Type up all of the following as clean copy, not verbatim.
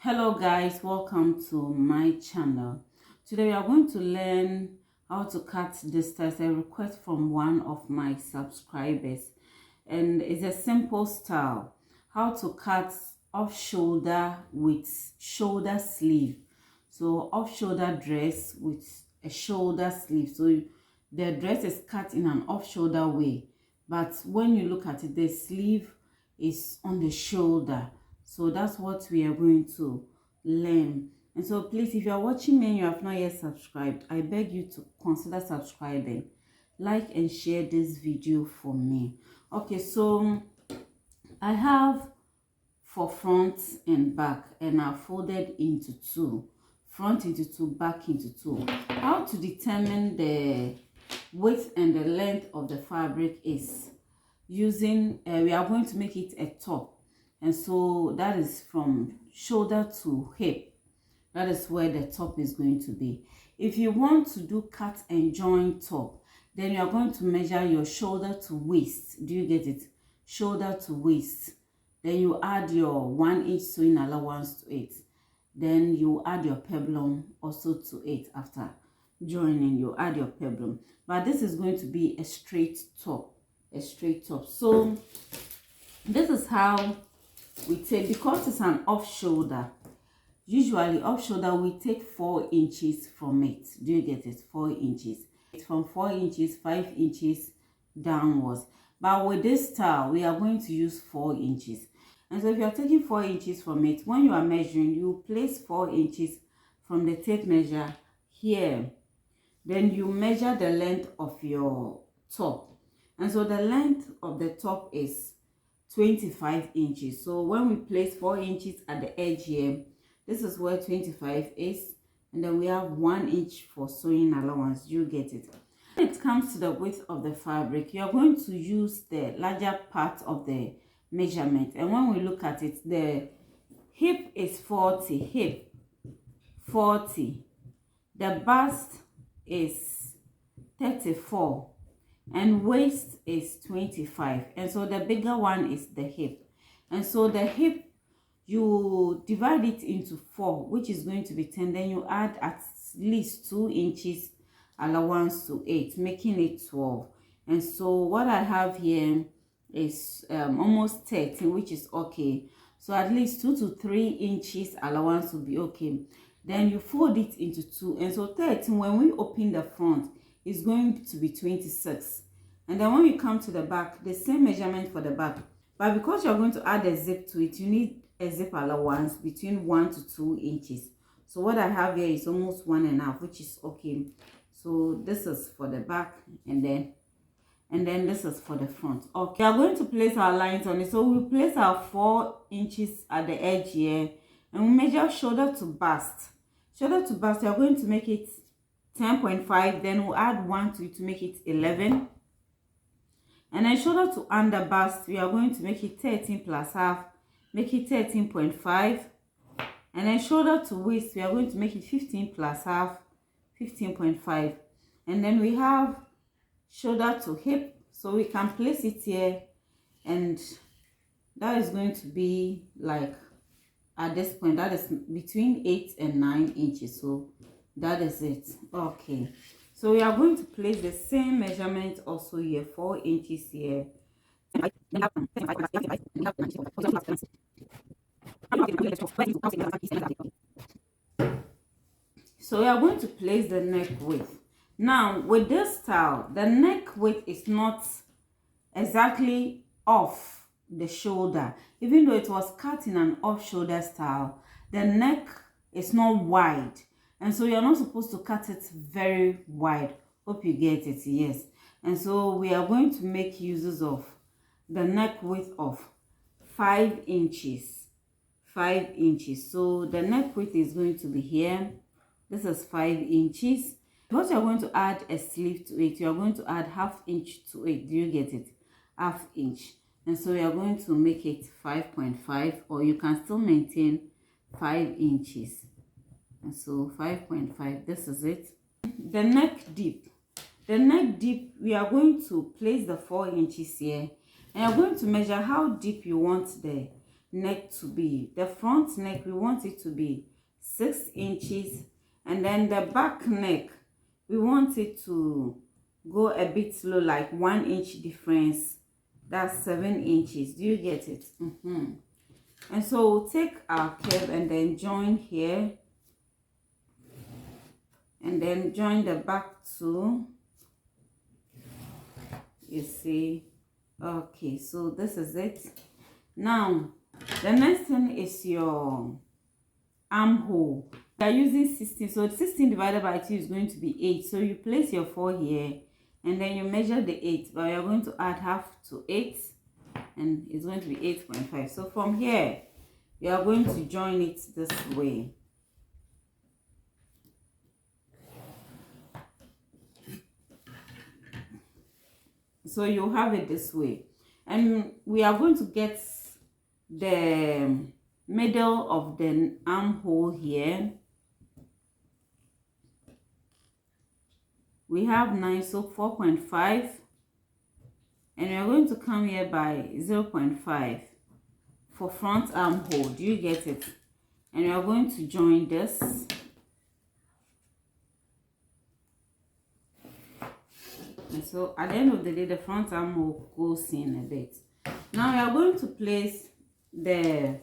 Hello guys, welcome to my channel. Today we are going to learn how to cut this style. A request from one of my subscribers, and it's a simple style. How to cut off shoulder with shoulder sleeve. So off shoulder dress with a shoulder sleeve. So the dress is cut in an off shoulder way, but when you look at it, the sleeve is on the shoulder. So that's what we are going to learn. And so please, if you are watching me and you have not yet subscribed, I beg you to consider subscribing, like and share this video for me. Okay, so I have for front and back, and I folded into two, front into two, back into two. How to determine the width and the length of the fabric is using we are going to make it a top, and so that is from shoulder to hip. That is where the top is going to be. If you want to do cut and join top, then you are going to measure your shoulder to waist. Do you get it? Shoulder to waist. Then you add your 1 inch sewing allowance to it. Then you add your peplum also to it. After joining, you add your peplum. But this is going to be a straight top. A straight top. So this is how we take, because it's an off shoulder. Usually off shoulder we take 4 inches from it. Do you get it? 4 inches. It's from 4 inches, 5 inches downwards. But with this style, we are going to use 4 inches. And so if you are taking 4 inches from it, when you are measuring, you place 4 inches from the tape measure here. Then you measure the length of your top. And so the length of the top is 25 inches. So when we place 4 inches at the edge here, this is where 25 is. And then we have 1 inch for sewing allowance. You get it. When it comes to the width of the fabric, you are going to use the larger part of the measurement. And when we look at it, the hip is 40. Hip 40. The bust is 34. And waist is 25. And so the bigger one is the hip. And so the hip, you divide it into 4, which is going to be 10. Then you add at least 2 inches allowance to it, making it 12. And so what I have here is almost 13, which is okay. So at least 2 to 3 inches allowance will be okay. Then you fold it into 2. And so 13, when we open the front, is going to be 26. And then when we come to the back, the same measurement for the back. But because you're going to add a zip to it, you need a zip allowance between 1 to 2 inches. So what I have here is almost 1.5, which is okay. So this is for the back, and then this is for the front. Okay, we are going to place our lines on it. So we place our 4 inches at the edge here, and we measure shoulder to bust. Shoulder to bust, we are going to make it 10.5. Then we'll add 1 to it to make it 11. And then shoulder to under bust, we are going to make it 13 plus half, make it 13.5. And then shoulder to waist, we are going to make it 15 plus half, 15.5. And then we have shoulder to hip, so we can place it here, and that is going to be like, at this point, that is between 8 and 9 inches. So that is it. Okay, so we are going to place the same measurement also here, 4 inches here. So we are going to place the neck width. Now with this style, the neck width is not exactly off the shoulder. Even though it was cut in an off shoulder style, the neck is not wide. And so you're not supposed to cut it very wide. Hope you get it. Yes. And so we are going to make uses of the neck width of 5 inches. 5 inches. So the neck width is going to be here. This is 5 inches. Because you're going to add a sleeve to it, you're going to add ½ inch to it. Do you get it? ½ inch. And so you're going to make it 5.5, or you can still maintain 5 inches. And so 5.5, this is it. The neck deep. The neck deep, we are going to place the 4 inches here. And you're going to measure how deep you want the neck to be. The front neck, we want it to be 6 inches, and then the back neck, we want it to go a bit slow, like 1 inch difference. That's 7 inches. Do you get it? And so we'll take our curve and then join here, and then join the back too. You see? Okay, so this is it. Now the next thing is your armhole. We are using 16, so 16 divided by 2 is going to be 8. So you place your 4 here, and then you measure the 8, but you are going to add half to 8, and it's going to be 8.5. So from here, you are going to join it this way. So you have it this way, and we are going to get the middle of the armhole here. We have 9, so 4.5, and we are going to come here by 0.5 for front armhole. Do you get it? And we are going to join this. And so at the end of the day, the front armhole goes in a bit. Now we are going to place the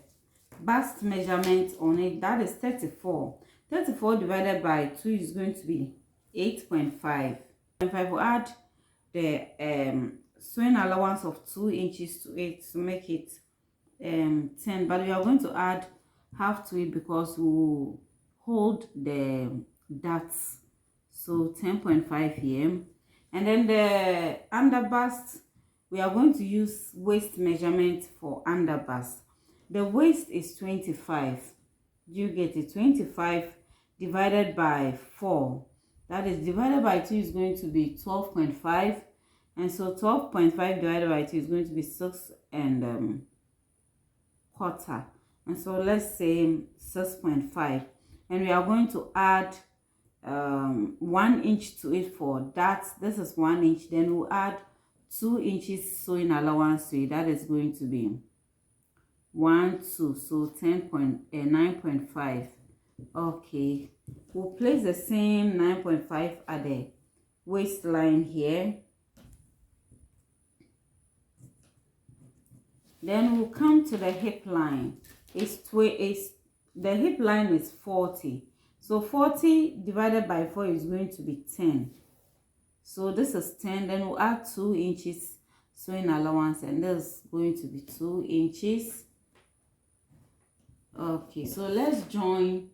bust measurement on it. That is 34. 34 divided by 2 is going to be 8.5. If I will add the sewing allowance of 2 inches to it to make it 10, but we are going to add half to it because we will hold the darts. So 10.5 here. And then the underbust, we are going to use waist measurement for underbust. The waist is 25. You get it? 25 divided by 4. That is divided by 2 is going to be 12.5. And so 12.5 divided by 2 is going to be 6 and quarter. And so let's say 6.5. And we are going to add 1 inch to it for that. This is 1 inch. Then we'll add 2 inches sewing allowance to it. That is going to be 1, 2, so 9.5. Okay, we'll place the same 9.5 at the waistline here. Then we'll come to the hip line. The hip line is 40. So 40 divided by 4 is going to be 10. So this is 10. Then we'll add 2 inches sewing allowance, and this is going to be 2 inches. Okay, so let's join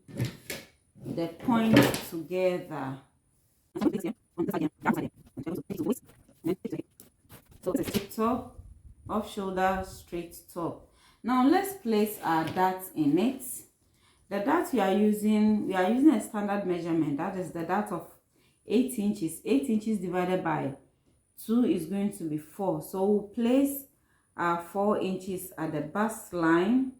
the points together. So it's top, off shoulder, straight top. Now let's place our darts in it. The dart we are using a standard measurement. That is the dart of 8 inches. 8 inches divided by 2 is going to be 4. So we'll place our 4 inches at the bust line.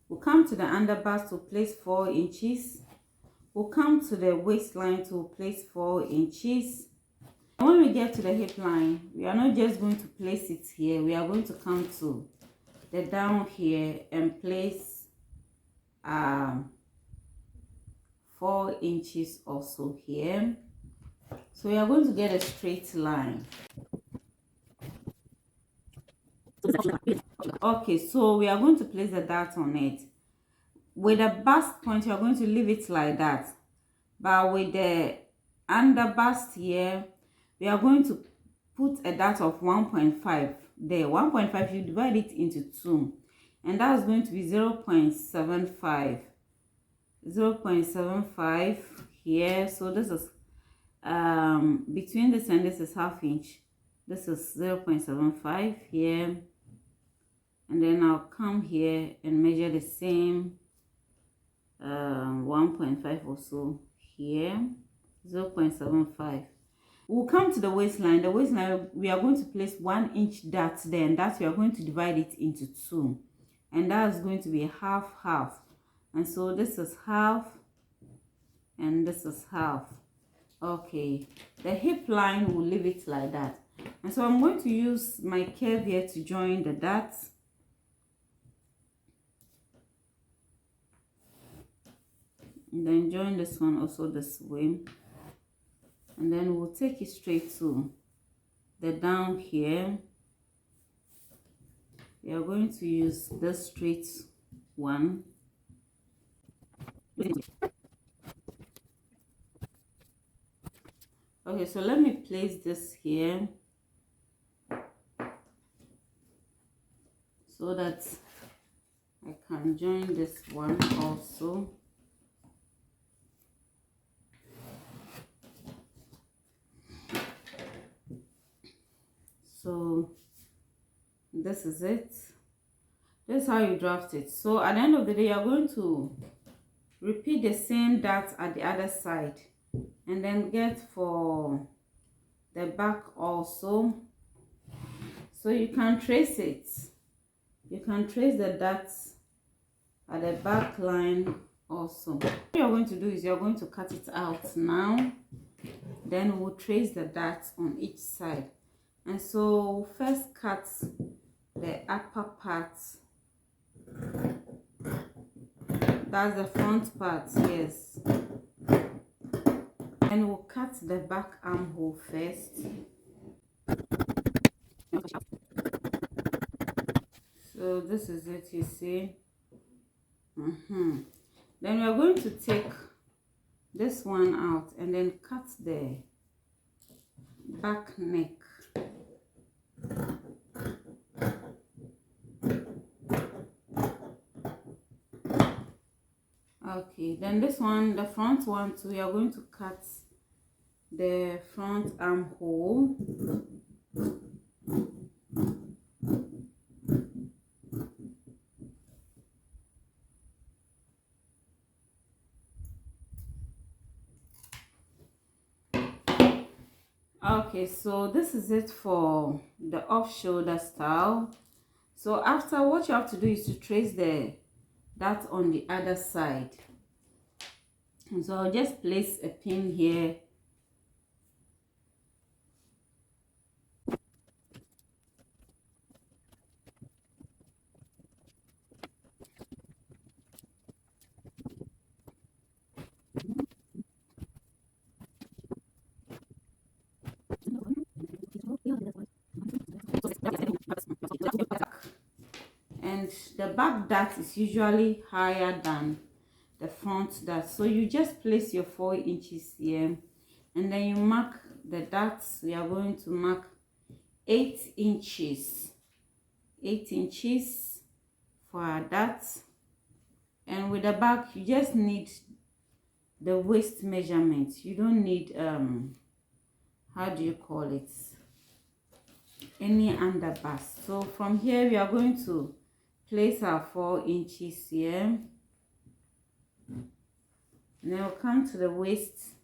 We'll come to the underbust to place 4 inches. We'll come to the waistline to place 4 inches. And when we get to the hip line, we are not just going to place it here. We are going to come to the down here and place 4 inches also here. So we are going to get a straight line. Okay, so we are going to place the dart on it. With the bust point, you are going to leave it like that. But with the underbust here, we are going to put a dart of 1.5 there. 1.5, you divide it into 2. And that's going to be 0.75. 0.75 here. So this is between this and this is half inch. This is 0.75 here. And then I'll come here and measure the same 1.5 or so here. 0.75. We'll come to the waistline. The waistline, we are going to place 1 inch dart there, and that we are going to divide it into 2. And that's going to be half. And so this is half, and this is half. Okay, the hip line, will leave it like that. And so I'm going to use my curve here to join the darts. and then join this one also this way, and then we'll take it straight to the down here. We are going to use this straight one. Okay, so let me place this here so that I can join this one also. So this is it. This is how you draft it. So at the end of the day, you're going to repeat the same dart at the other side, and then get for the back also. So you can trace it. You can trace the darts at the back line also. What you're going to do is you're going to cut it out now. Then we'll trace the darts on each side. And so first cut the upper part. That's the front part, yes. And we'll cut the back armhole first. So this is it, you see. Then we are going to take this one out and then cut the back neck. Okay, then this one, the front one too, we are going to cut the front armhole. Okay, so this is it for the off shoulder style. So after, what you have to do is to trace that on the other side. And so I'll just place a pin here. And the back dart is usually higher than the front dart, so you just place your 4 inches here, and then you mark the darts. We are going to mark 8 inches, 8 inches for our darts. And with the back, you just need the waist measurement. You don't need how do you call it, any underbust. So from here we are going to place our 4 inches here, and then we'll come to the waist.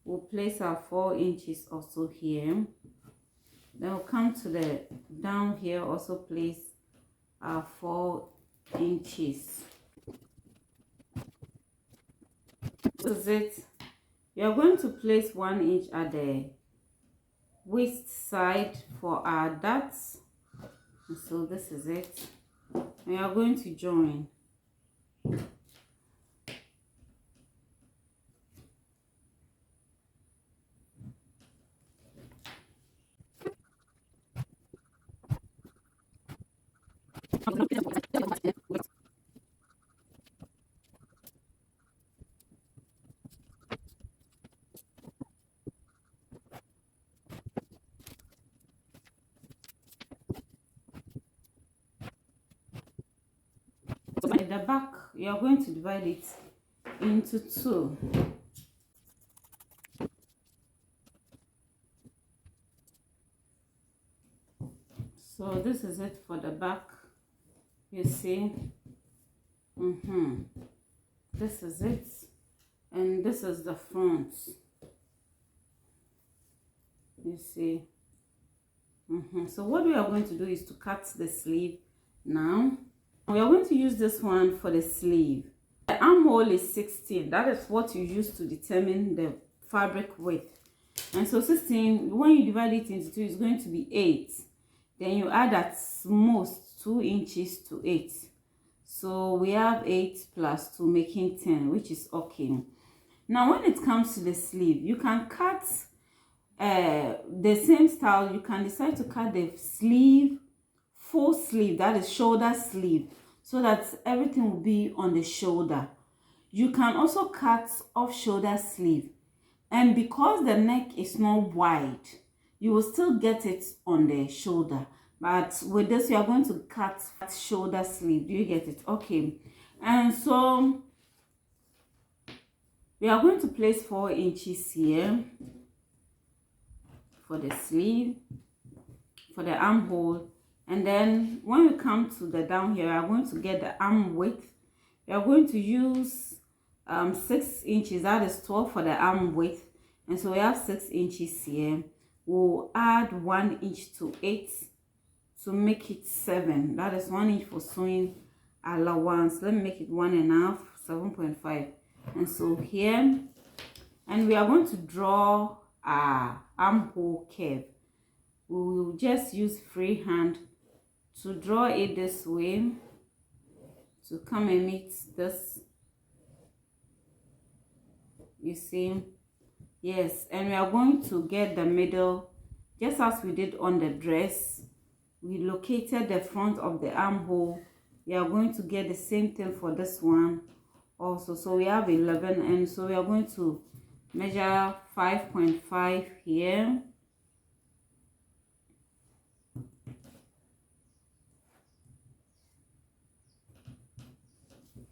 We'll place our 4 inches also here. Then we'll come to the down here, also place our 4 inches. This is it. We are going to place 1 inch at the waist side for our darts. And so this is it. We are going to join. At the back, you are going to divide it into 2. So this is it for the back, you see. This is it, and this is the front, you see. So what we are going to do is to cut the sleeve now. We are going to use this one for the sleeve. The armhole is 16. That is what you use to determine the fabric width. And so 16, when you divide it into 2, is going to be 8. Then you add at most 2 inches to 8. So we have 8 plus 2 making 10, which is okay. Now when it comes to the sleeve, you can cut the same style. You can decide to cut the sleeve, full sleeve, that is shoulder sleeve, so that everything will be on the shoulder. You can also cut off shoulder sleeve, and because the neck is not wide, you will still get it on the shoulder. But with this, you are going to cut shoulder sleeve. Do you get it? Okay. And so we are going to place 4 inches here for the sleeve, for the armhole. And then when we come to the down here, we are going to get the arm width. We are going to use 6 inches, that is 12 for the arm width. And so we have 6 inches here. We'll add 1 inch to 8 to make it 7. That is 1 inch for sewing allowance. Let me make it 1.5, 7.5. And so here, and we are going to draw our armhole curve. We will just use freehand to draw it this way, to come and meet this. You see? Yes, and we are going to get the middle, just as we did on the dress. We located the front of the armhole. We are going to get the same thing for this one also. So we have 11, and so we are going to measure 5.5 here.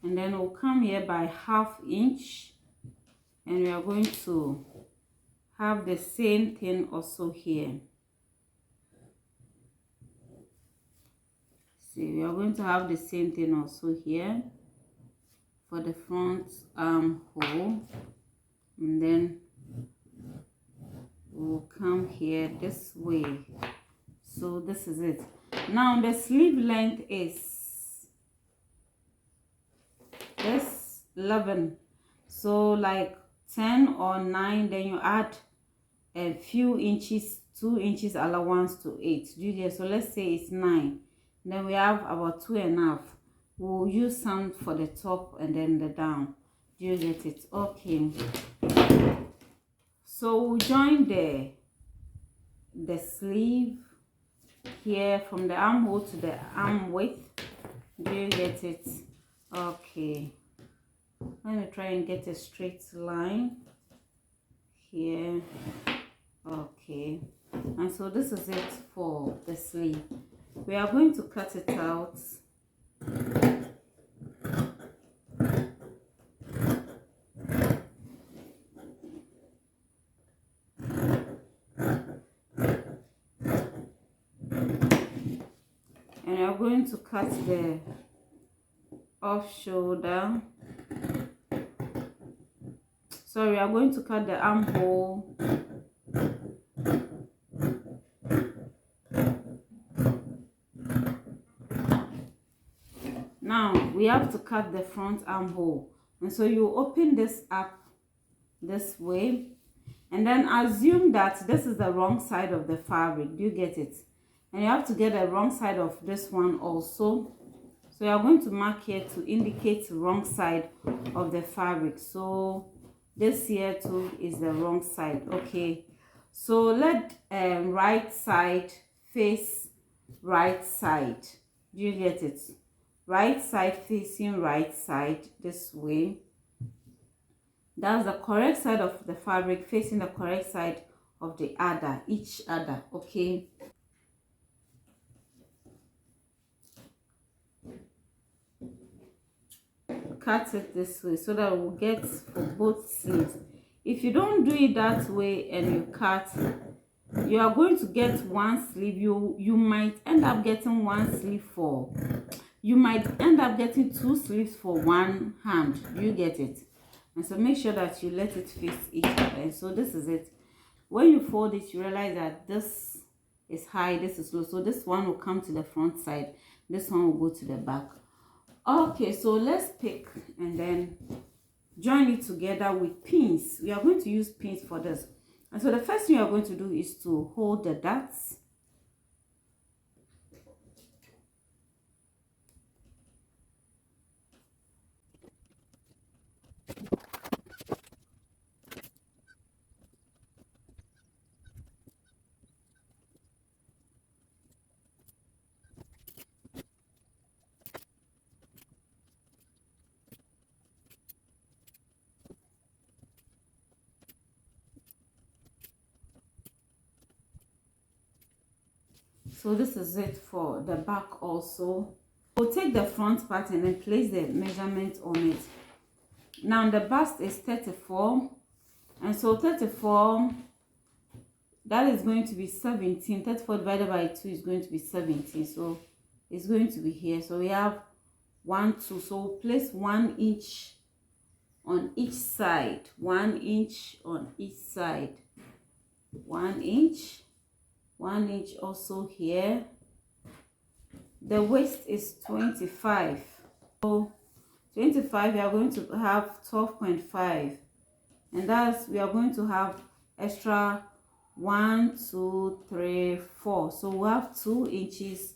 And then we'll come here by 1/2 inch, and we are going to have the same thing also here. See, we are going to have the same thing also here for the front armhole, and then we'll come here this way. So this is it. Now the sleeve length is this 11, so like 10 or 9, then you add a few inches, 2 inches allowance to 8. Do you get? So let's say it's 9, then we have about 2.5. We'll use some for the top and then the down. Do you get it? Okay, so we'll join the sleeve here from the armhole to the arm width. Do you get it? Okay, let me try and get a straight line here. Okay, and so this is it for the sleeve. We are going to cut it out. And we are going to cut the off shoulder. So we are going to cut the armhole. Now we have to cut the front armhole, and so you open this up this way, and then assume that this is the wrong side of the fabric. Do you get it? And you have to get the wrong side of this one also. So you are going to mark here to indicate the wrong side of the fabric. So this here too is the wrong side. Okay, so let right side face right side. Do you get it? Right side facing right side this way. That's the correct side of the fabric facing the correct side of the other, each other. Okay, cut it this way so that we'll get for both sleeves. If you don't do it that way and you cut, you are going to get one sleeve. You might end up getting one sleeve for, you might end up getting 2 sleeves for one hand. You get it? And so make sure that you let it face each other. And so this is it. When you fold it, you realize that this is high, this is low. So this one will come to the front side, this one will go to the back. Okay, so let's pick and then join it together with pins. We are going to use pins for this. And so the first thing you are going to do is to hold the darts. So this is it for the back also. We'll take the front part and then place the measurement on it. Now the bust is 34, and so 34, that is going to be 17. 34 divided by 2 is going to be 17, so it's going to be here. So we have 1 2, so we'll place 1 inch on each side, 1 inch on each side, 1 inch, 1 inch also here. The waist is 25, so 25 we are going to have 12.5, and that's we are going to have extra 1 2 3 4, so we have 2 inches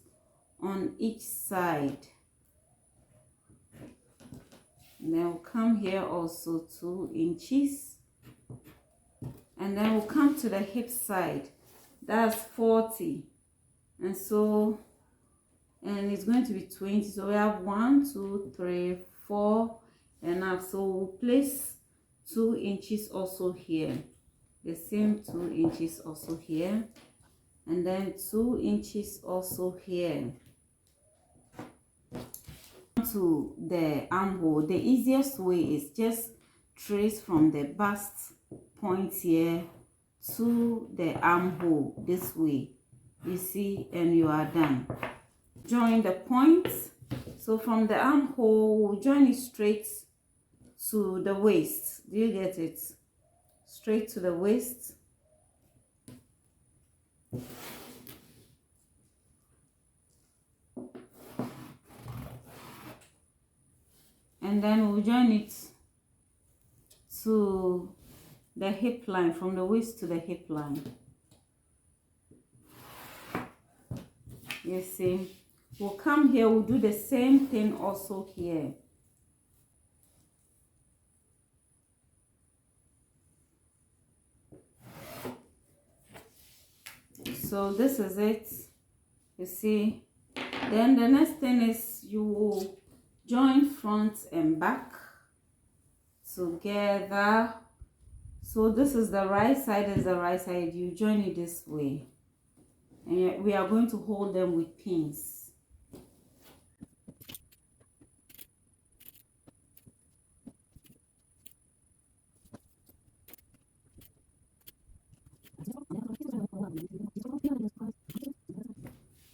on each side. And then we'll come here also 2 inches, and then we'll come to the hip side, that's 40, and so and it's going to be 20, so we have 1 2 3 4 and up. So we'll place 2 inches also here, the same 2 inches also here, and then 2 inches also here. To the armhole, the easiest way is just trace from the bust point here to the armhole this way, you see, and you are done. Join the points. So from the armhole, we'll join it straight to the waist. Do you get it? Straight to the waist. And then we'll join it to the hip line, from the waist to the hip line. You see, we'll come here, we'll do the same thing also here. So this is it, you see. Then the next thing is you will join front and back together. So this is the right side, is the right side, you join it this way, and we are going to hold them with pins.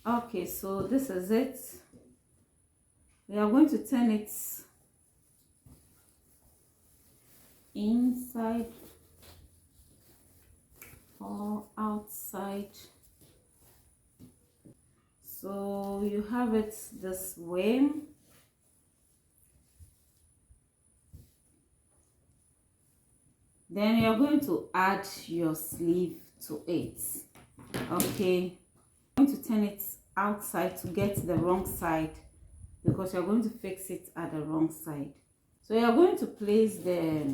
Okay, so this is it. We are going to turn it inside or outside. So you have it this way. Then you are going to add your sleeve to it. Okay, I'm going to turn it outside to get the wrong side, because you're going to fix it at the wrong side. So you're going to place the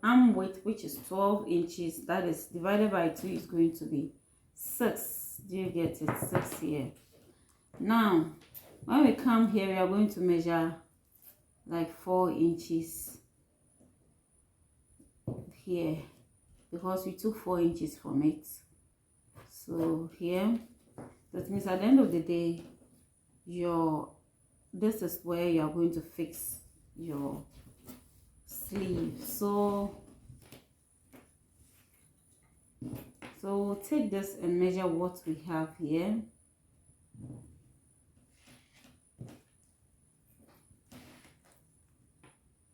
arm width, which is 12 inches, that is divided by 2 is going to be 6. Do you get it? 6 here. Now when we come here, we are going to measure like 4 inches here, because we took 4 inches from it. So here, that means at the end of the day, this is where you are going to fix your sleeve. So we'll take this and measure what we have here.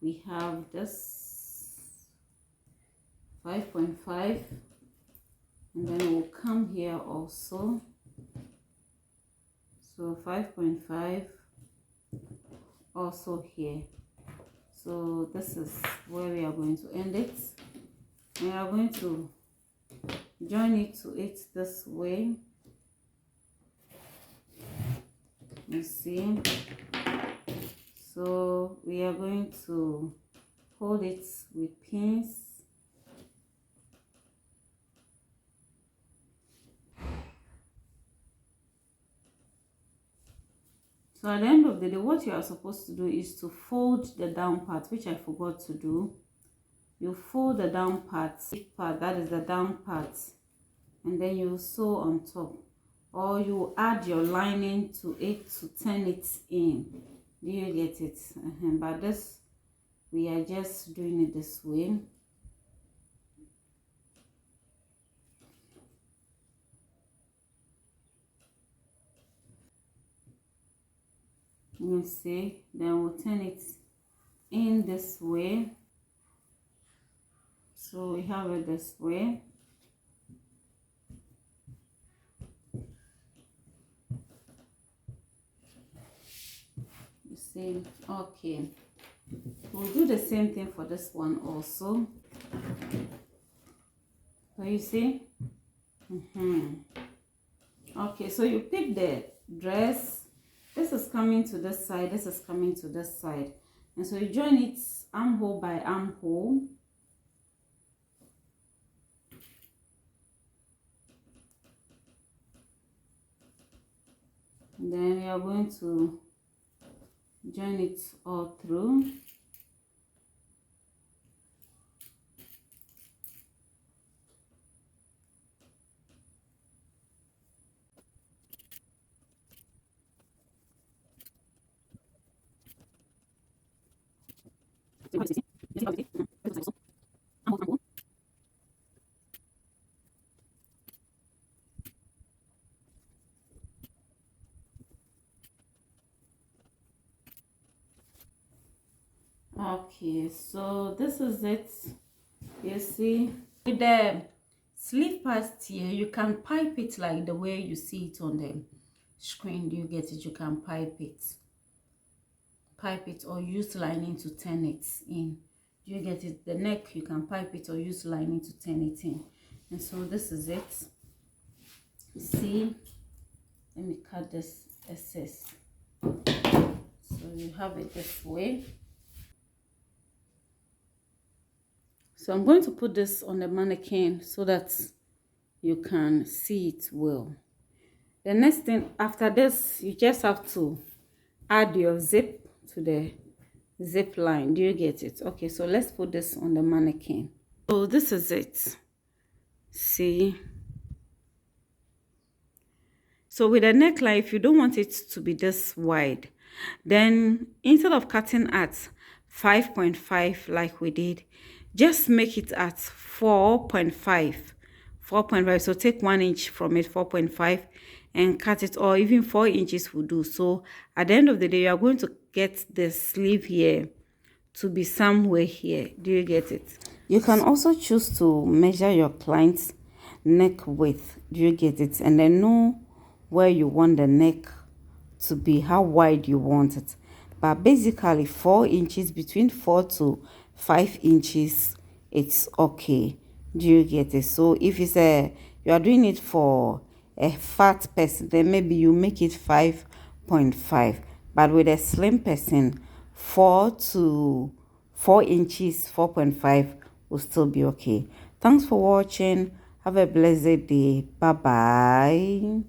We have this 5.5, and then we'll come here also, so 5.5 also here. So this is where we are going to end it. We are going to join it to it this way, you see. So we are going to hold it with pins. So at the end of the day, what you are supposed to do is to fold the down part, which I forgot to do. you fold the down part, that is the down part, and then you sew on top, or you add your lining to it to turn it in. Do you get it? But this, we are just doing it this way. You see, then we'll turn it in this way. So we have it this way. You see, okay. We'll do the same thing for this one also. So you see, okay, so you pick the dress. This is coming to this side, this is coming to this side, and so you join it armhole by armhole. Then we are going to join it all through. Okay, so this is it. You see, with the sleeve part here, you can pipe it like the way you see it on the screen. Do you get it? You can pipe it or use lining to turn it in. Do you get it? The neck, you can pipe it or use lining to turn it in. And so this is it. See, let me cut this excess. So you have it this way. So I'm going to put this on the mannequin so that you can see it well. The next thing after this, you just have to add your zip to the zip line. Do you get it? Okay, so let's put this on the mannequin. So this is it. See? So with a neckline, if you don't want it to be this wide, then instead of cutting at 5.5 like we did, just make it at 4.5. So take 1 inch from it, 4.5, and cut it, or even 4 inches will do. So at the end of the day, you are going to get the sleeve here to be somewhere here. Do you get it? You can also choose to measure your client's neck width. Do you get it? And then know where you want the neck to be, how wide you want it. But basically 4 inches, between 4 to 5 inches, it's okay. Do you get it? So if it's you are doing it for a fat person, then maybe you make it 5.5. But with a slim person, 4 inches, 4.5 will still be okay. Thanks for watching. Have a blessed day. Bye bye.